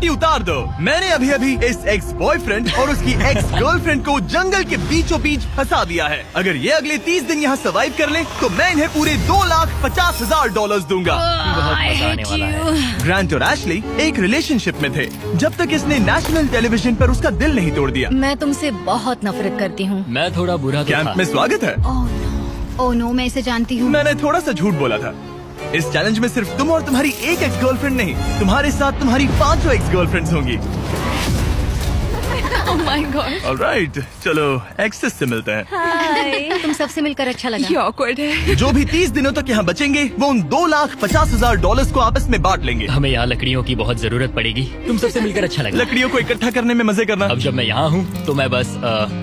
पट्टी उतार दो। मैंने अभी अभी इस एक्स बॉयफ्रेंड और उसकी एक्स गर्लफ्रेंड को जंगल के बीचों बीच फंसा दिया है। अगर ये अगले 30 दिन यहाँ सर्वाइव कर ले तो मैं इन्हें पूरे $2,50,000 दूंगा। ग्रांट और एशली एक रिलेशनशिप में थे जब तक इसने नेशनल टेलीविजन पर उसका दिल नहीं तोड़ दिया। मैं तुमसे बहुत नफरत करती हूँ। मैं थोड़ा बुरा तो कैंप था। में स्वागत है। ओह नो, मैं इसे जानती हूँ। मैंने थोड़ा सा झूठ बोला था। इस चैलेंज में सिर्फ तुम और तुम्हारी एक एक्स गर्लफ्रेंड नहीं, तुम्हारे साथ तुम्हारी 5 एक्स गर्लफ्रेंड्स होंगी। Oh my God। ऑलराइट, चलो एक्सेस से मिलते हैं। तुम सबसे मिलकर अच्छा लगा। ये awkward है। जो भी 30 दिनों तक यहाँ बचेंगे वो उन $2,50,000 को आपस में बांट लेंगे। हमें यहाँ लकड़ियों की बहुत जरूरत पड़ेगी। तुम सबसे मिलकर अच्छा लगा। लकड़ियों को इकट्ठा करने में मजे करना। अब जब मैं यहाँ हूँ तो मैं बस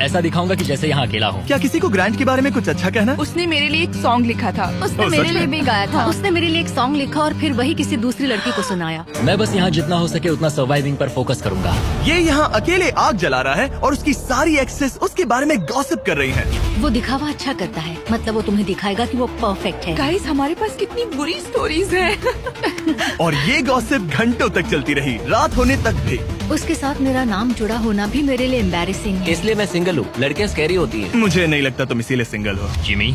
ऐसा दिखाऊंगा कि जैसे यहाँ अकेला हूँ। क्या किसी को ग्रांट के बारे में कुछ अच्छा कहना? उसने मेरे लिए एक सॉन्ग लिखा था। उसने ओह, मेरे सच लिए में? भी गाया था। उसने मेरे लिए एक सॉन्ग लिखा और फिर वही किसी दूसरी लड़की को सुनाया। मैं बस यहाँ जितना हो सके उतना सर्वाइविंग पर फोकस करूंगा। ये यहाँ अकेले आग जला रहा है और उसकी सारी एक्सेस उसके बारे में गॉसिप कर रही हैं। वो दिखावा अच्छा करता है, मतलब वो तुम्हें दिखाएगा कि वो परफेक्ट है। गाइस, हमारे पास कितनी बुरी स्टोरीज हैं। और ये गॉसिप घंटों तक चलती रही, रात होने तक भी। उसके साथ मेरा नाम जुड़ा होना भी मेरे लिए एम्बैरेसिंग है। इसलिए मैं सिंगल हूँ। लड़कियाँ स्कैरी होती हैं। मुझे नहीं लगता तुम इसीलिए सिंगल हो। जिमी,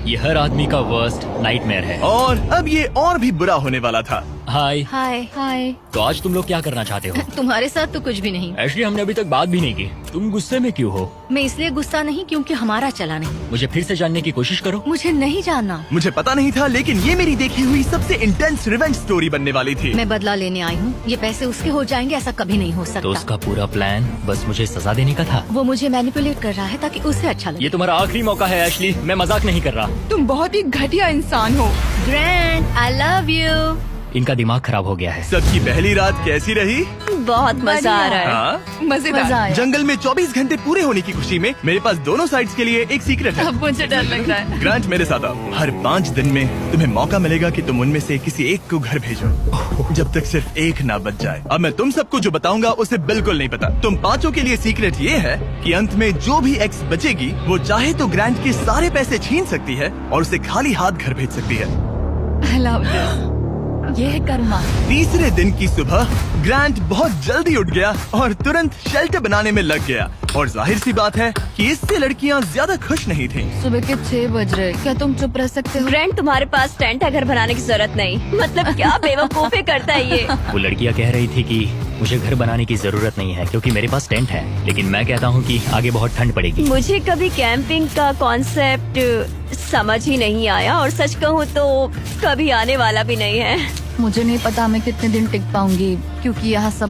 ये हर आदमी का वर्स्ट नाइटमेयर है। और अब ये और भी बुरा होने वाला था। हाय। हाय हाय। तो आज तुम लोग क्या करना चाहते हो? तुम्हारे साथ तो कुछ भी नहीं। एक्चुअली हमने अभी तक बात भी नहीं की। तुम गुस्से में क्यों हो? मैं इसलिए गुस्सा नहीं क्योंकि हमारा चला नहीं। मुझे फिर से जानने की कोशिश करो। मुझे नहीं जानना। मुझे पता नहीं था, लेकिन ये मेरी देखी हुई सबसे इंटेंस रिवेंज स्टोरी बनने वाली थी। मैं बदला लेने आई हूँ। ये पैसे उसके हो जाएंगे ऐसा कभी नहीं हो तो सकता। उसका पूरा प्लान बस मुझे सजा देने का था। वो मुझे मैनिपुलेट कर रहा है ताकि उसे अच्छा लगे। ये तुम्हारा आखिरी मौका है एशली, मैं मजाक नहीं कर रहा। तुम बहुत ही घटिया इंसान हो। Grand, I love you. इनका दिमाग खराब हो गया है। सबकी पहली रात कैसी रही? बहुत मजा आ रहा है। हाँ? मजेदार। मजा आया। जंगल में 24 घंटे पूरे होने की खुशी में मेरे पास दोनों साइड्स के लिए एक सीक्रेट है। अब मुझे डर लग रहा है। ग्रांट, मेरे साथ आओ। हर 5 दिन में तुम्हें मौका मिलेगा कि तुम उनमें से किसी एक को घर भेजो, जब तक सिर्फ एक ना बच जाए। अब मैं तुम सबको जो बताऊंगा उसे बिल्कुल नहीं पता। तुम 5 के लिए सीक्रेट ये है कि अंत में जो भी एक्स बचेगी वो चाहे तो ग्रांट के सारे पैसे छीन सकती है और उसे खाली हाथ घर भेज सकती है। I love this। ये है कर्मा। तीसरे दिन की सुबह ग्रांट बहुत जल्दी उठ गया और तुरंत शेल्टर बनाने में लग गया। और जाहिर सी बात है कि इससे लड़कियां ज्यादा खुश नहीं थीं। सुबह के 6 बज रहे। क्या तुम चुप रह सकते हो? ग्रैंड, तुम्हारे पास टेंट है, घर बनाने की जरूरत नहीं। मतलब क्या बेवकूफी करता है ये। वो लड़कियां कह रही थी कि मुझे घर बनाने की जरूरत नहीं है क्योंकि मेरे पास टेंट है, लेकिन मैं कहता हूँ कि आगे बहुत ठंड पड़ेगी। मुझे कभी कैंपिंग का कॉन्सेप्ट समझ ही नहीं आया और सच कहूँ तो कभी आने वाला भी नहीं है। मुझे नहीं पता मैं कितने दिन टिक पाऊंगी क्योंकि यहाँ सब